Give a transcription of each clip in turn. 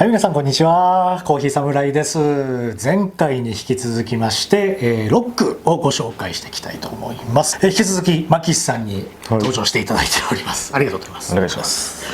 はい、皆さんこんにちは。コーヒー侍です。前回に引き続きまして、ロックをご紹介していきたいと思います。引き続きマキシさんに登場していただいております。ありがとうございます。お願いします。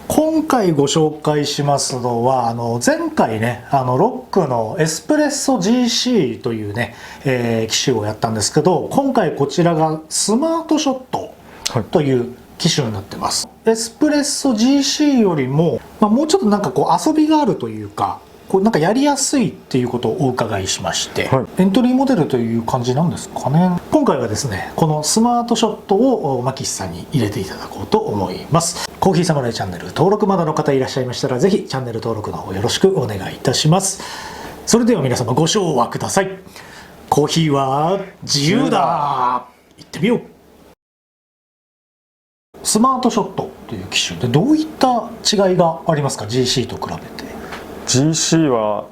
今回ご紹介しますのは前回ねロックのエスプレッソ GC というね、機種をやったんですけど、今回こちらがスマートショットという機種になってます。エスプレッソ GC よりも、もうちょっとなんかこう遊びがあるというか、こうなんかやりやすいっていうことをお伺いしまして、エントリーモデルという感じなんですかね。今回はですねこのスマートショットをマキシさんに入れていただこうと思います。コーヒーサムライチャンネル登録まだの方いらっしゃいましたら、ぜひチャンネル登録の方よろしくお願いいたします。それでは皆様ご唱和ください。コーヒーは自由だ。行ってみよう。スマートショットという機種でどういった違いがありますか？ GC と比べて。 GC は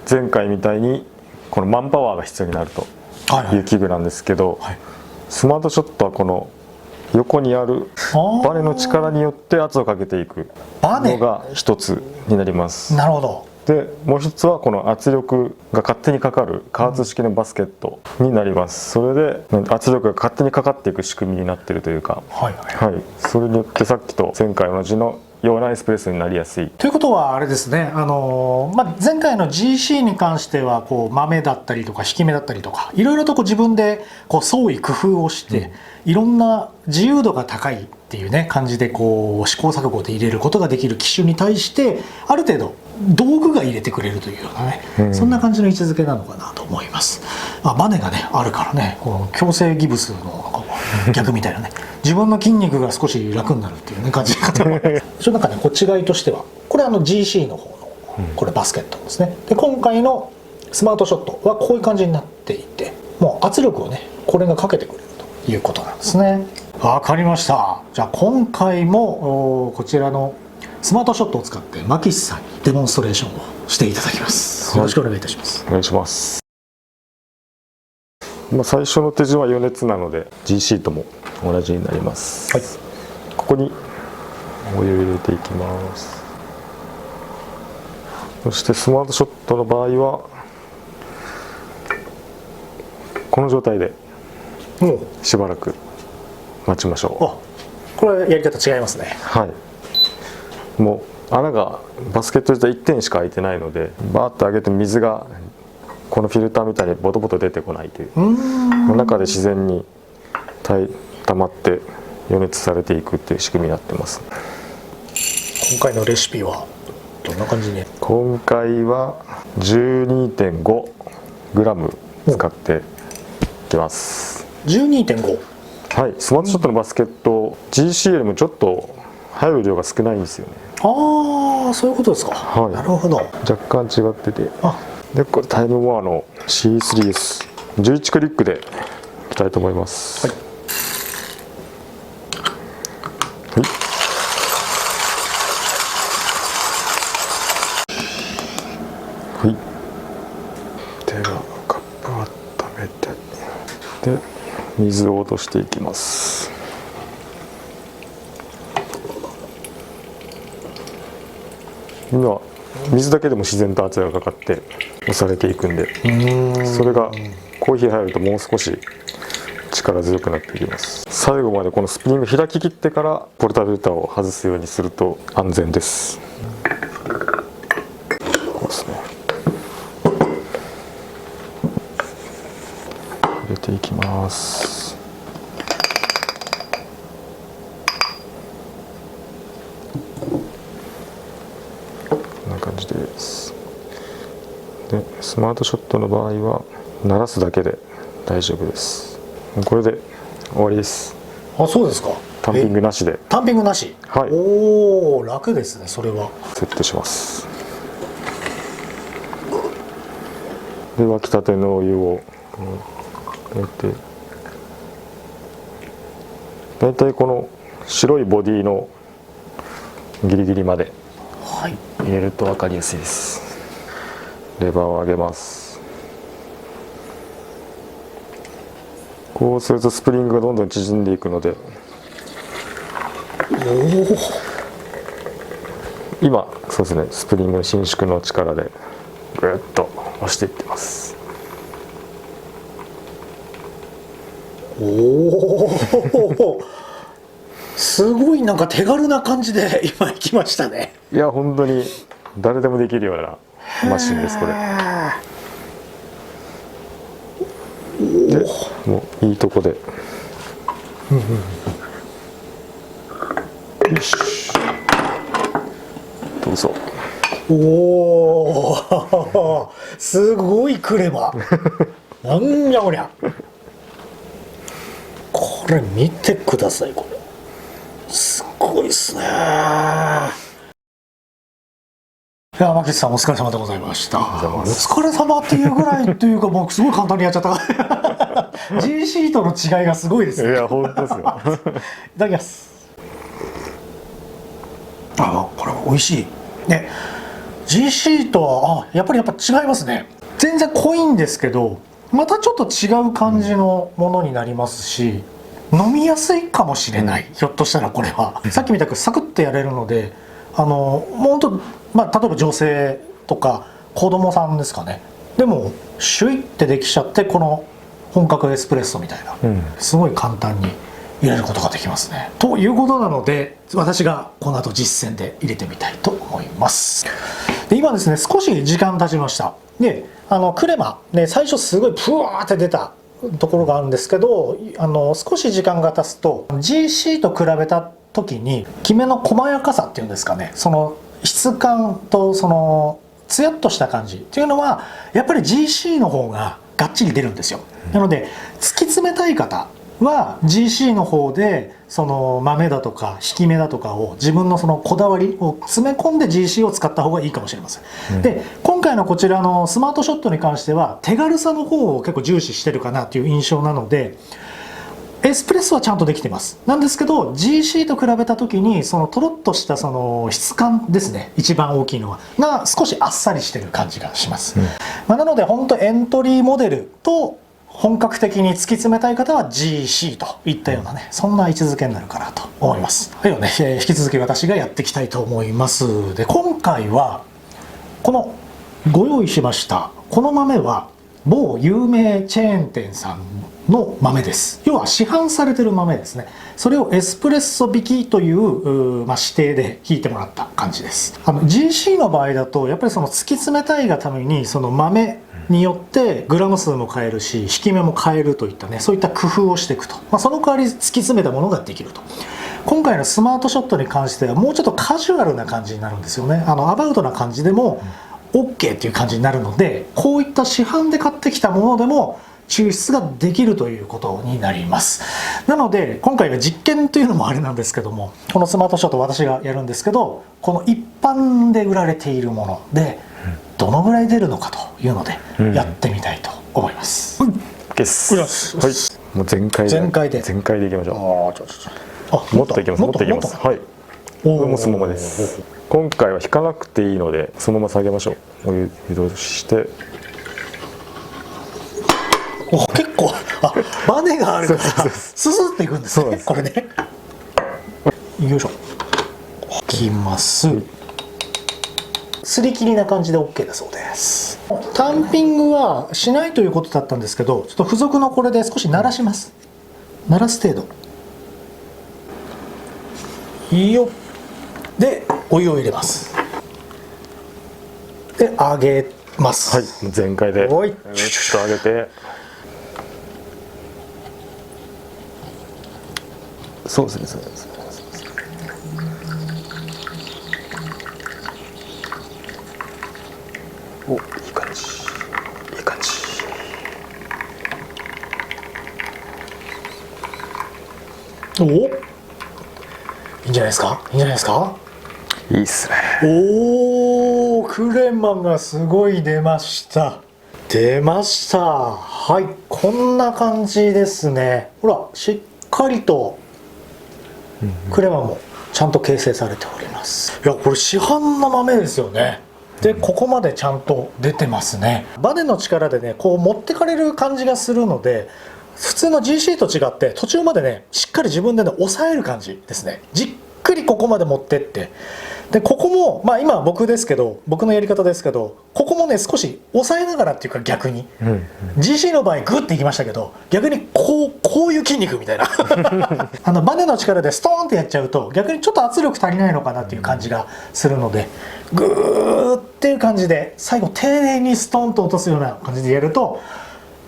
前回みたいにこのマンパワーが必要になるという器具なんですけど、スマートショットはこの横にあるバネの力によって圧をかけていくのが一つになります。なるほど。でもう一つはこの圧力が勝手にかかる加圧式のバスケットになります。それで圧力が勝手にかかっていく仕組みになっているというか、それによってさっきと前回同じのようなエスプレッソになりやすいということはあれですね、前回の GC に関してはこう豆だったりとか引き目だったりとかいろいろとこう自分でこう創意工夫をして、いろんな自由度が高いっていうね感じでこう試行錯誤で入れることができる機種に対してある程度道具が入れてくれるというようなね、そんな感じの位置づけなのかなと思います。バネがねあるからね、こう矯正ギブスの逆みたいなね自分の筋肉が少し楽になるっていうね感じかと思います。その中でこう違いとしてはこれGC の方のこれバスケットですね。で今回のスマートショットはこういう感じになっていて、もう圧力をねこれがかけてくれるということなんですね。わかりました。じゃあ今回もこちらのスマートショットを使ってマキシさんにデモンストレーションをしていただきます。よろしくお願いいたします。お願いします。最初の手順は余熱なので GC とも同じになります。ここにお湯を入れていきます。そしてスマートショットの場合はこの状態でしばらく待ちましょう。これやり方違いますね。もう穴がバスケット自体1点しか開いてないので、バーッと上げて水がこのフィルターみたいにボトボト出てこないという、中で自然に溜まって余熱されていくっていう仕組みになってます。今回のレシピはどんな感じに？今回は 12.5 グラム使っていきます。 12.5。 スマートショットのバスケット GC よりもちょっと入る量が少ないんですよね。そういうことですか。なるほど。若干違ってて、でこれタイムモアの C3 です。11クリックでいきたいと思います。ではカップを温めて、で水を落としていきます。今水だけでも自然と圧がかかって押されていくんで、それがコーヒー入るともう少し力強くなっていきます。最後までこのスプリング開ききってからポルタフィルターを外すようにすると安全です。こうですね。入れていきます。感じです。でスマートショットの場合は鳴らすだけで大丈夫です。これで終わりです。そうですか。タンピングなしで。タンピングなし。おお、楽ですね。それはセットします。で沸きたてのお湯を入れて、だいたいこの白いボディのギリギリまで入れると分かりやすいです。レバーを上げます。こうするとスプリングがどんどん縮んでいくので、今そうですね、スプリングの伸縮の力でぐっと押していってます。おおすごいなんか手軽な感じで今行きましたね。いや本当に誰でもできるようなマシンですこれ。でもういいとこで、よしどうぞ。おおすごいクレバなんやこりゃ。これ見てください、これすごいっすね。いや、牧地さんお疲れ様でございました。お疲れ様っていうぐらいというか、もうすごい簡単にやっちゃったG シートの違いがすごいですね。いや本当ですよいただきます。あ、これ美味しいね。G シートはやっぱ違いますね。全然濃いんですけど、またちょっと違う感じのものになりますし、飲みやすいかもしれない、ひょっとしたらこれはさっきみたくサクッとやれるので、もうほんと、例えば女性とか子供さんですかね、でもシュイってできちゃって、この本格エスプレッソみたいな、すごい簡単に入れることができますね。ということなので、私がこの後実践で入れてみたいと思います。で今ですね、少し時間経ちました。でクレマ、ね、最初すごいプワーって出たところがあるんですけど、少し時間が経つと GC と比べた時にきめの細やかさっていうんですかね、その質感とそのツヤっとした感じっていうのはやっぱり GC の方ががっちり出るんですよ。なので突き詰めたい方は GC の方でその豆だとか引き目だとかを自分のそのこだわりを詰め込んで GC を使った方がいいかもしれません。で今回のこちらのスマートショットに関しては手軽さの方を結構重視してるかなという印象なので、エスプレッソはちゃんとできてますなんですけど、 GC と比べた時にそのとろっとしたその質感ですね、一番大きいのはが少しあっさりしてる感じがします。なので本当エントリーモデルと本格的に突き詰めたい方は GC といったようなね、そんな位置づけになるかなと思います。ではね、引き続き私がやっていきたいと思います。で今回はこのご用意しましたこの豆は某有名チェーン店さんの豆です。要は市販されてる豆ですね。それをエスプレッソ引きという、指定で引いてもらった感じです。GC の場合だとやっぱりその突き詰めたいがためにその豆によってグラム数も変えるし引き目も変えるといったね、そういった工夫をしていくと、その代わり突き詰めたものができると。今回のスマートショットに関してはもうちょっとカジュアルな感じになるんですよね。アバウトな感じでも OK っていう感じになるので、こういった市販で買ってきたものでも抽出ができるということになります。なので今回は実験というのもあれなんですけども、このスマートショット私がやるんですけど、この一般で売られているものでどのぐらい出るのかというのでやってみたいと思います。です。はい。もう全開でいきましょう。もっといきます。もっといきます。はい。これもそのままです。今回は引かなくていいのでそのまま下げましょう。お湯移動して。結構バネがあるからススっていくんですね。これね。よいしょ。いきます。すり切りな感じで OK だそうです。タンピングはしないということだったんですけど、ちょっと付属のこれで少し鳴らします。鳴らす程度。いいよ。でお湯を入れます。で揚げます。はい、全開で。おい。ちょっと揚げて。そうですね。そうですね。お、いい感じ。いい感じ。お、いいんじゃないですか。いいんじゃないですか。いいっすね。おお、クレマがすごい出ました。出ました。はい、こんな感じですね。ほら、しっかりとクレマもちゃんと形成されております。いや、これ市販の豆ですよね。でここまでちゃんと出てますね。バネの力でねこう持ってかれる感じがするので、普通の GC と違って途中までねしっかり自分でね抑える感じですね。じっくりここまで持ってってでここも、まあ、今僕ですけど、僕のやり方ですけど、ここもね少し抑えながらっていうか、逆に、GC の場合グッていきましたけど、逆にこういう筋肉みたいなバネの力でストーンってやっちゃうと逆にちょっと圧力足りないのかなっていう感じがするので、グーっていう感じで最後丁寧にストーンと落とすような感じでやると、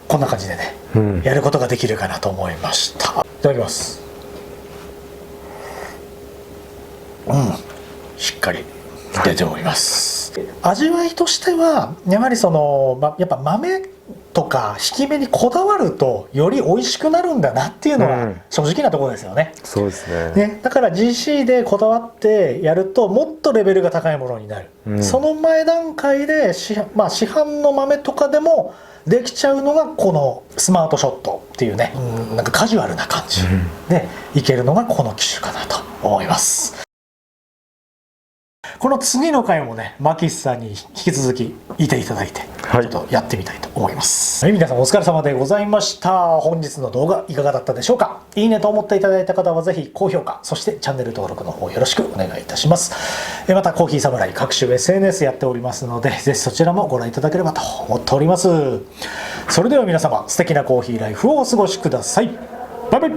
こんな感じでね、やることができるかなと思いました。いただきます。しっかり出ております。味わいとしてはやはりやっぱ豆とか引き目にこだわるとより美味しくなるんだなっていうのは正直なところですよね。そうですね。だから GC でこだわってやるともっとレベルが高いものになる、その前段階で市販の豆とかでもできちゃうのがこのスマートショットっていうね、なんかカジュアルな感じでいけるのがこの機種かなと思います。この次の回もね、マキシさんに引き続きいていただいて、ちょっとやってみたいと思います。はい、皆さんお疲れ様でございました。本日の動画いかがだったでしょうか。いいねと思っていただいた方はぜひ高評価、そしてチャンネル登録の方よろしくお願いいたします。またコーヒーサムライ各種 SNS やっておりますので、ぜひそちらもご覧いただければと思っております。それでは皆様、素敵なコーヒーライフをお過ごしください。バイバイ